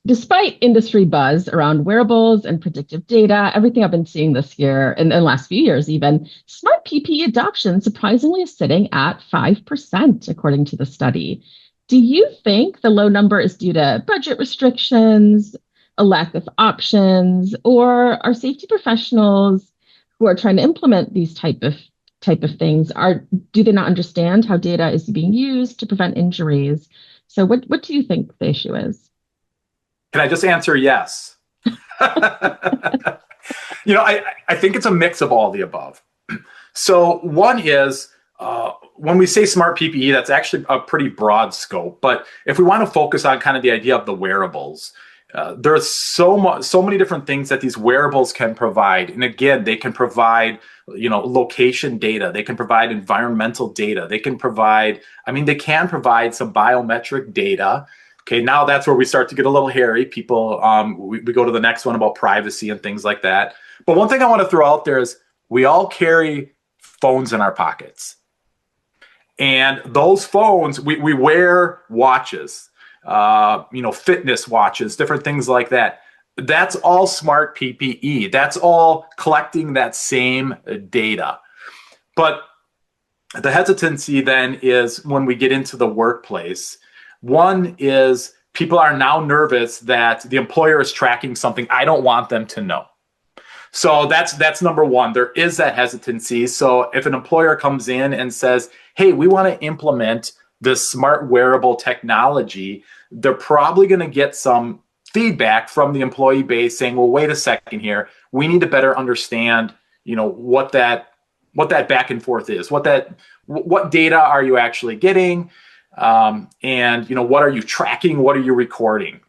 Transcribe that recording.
Despite industry buzz around wearables and predictive data, everything I've been seeing this year and the last few years, even smart PPE adoption surprisingly is sitting at 5%, according to the study. Do you think the low number is due to budget restrictions, a lack of options, or are safety professionals who are trying to implement these type of things do they not understand how data is being used to prevent injuries? So what do you think the issue is? Can I just answer yes? I think it's a mix of all the above. So one is when we say smart PPE, that's actually a pretty broad scope. But if we want to focus on kind of the idea of the wearables, there's so many different things that these wearables can provide. And again, they can provide, location data. They can provide environmental data. They can provide some biometric data. Okay, now that's where we start to get a little hairy. People, we go to the next one about privacy and things like that. But one thing I want to throw out there is we all carry phones in our pockets. And those phones, we wear watches, fitness watches, different things like that. That's all smart PPE. That's all collecting that same data. But the hesitancy then is when we get into the workplace. One is people are now nervous that the employer is tracking something I don't want them to know. So that's number one. There is that hesitancy. So if an employer comes in and says, hey, we want to implement this smart wearable technology, they're probably going to get some feedback from the employee base saying, well, wait a second here. We need to better understand, what that back and forth is, what data are you actually getting? And what are you tracking? What are you recording?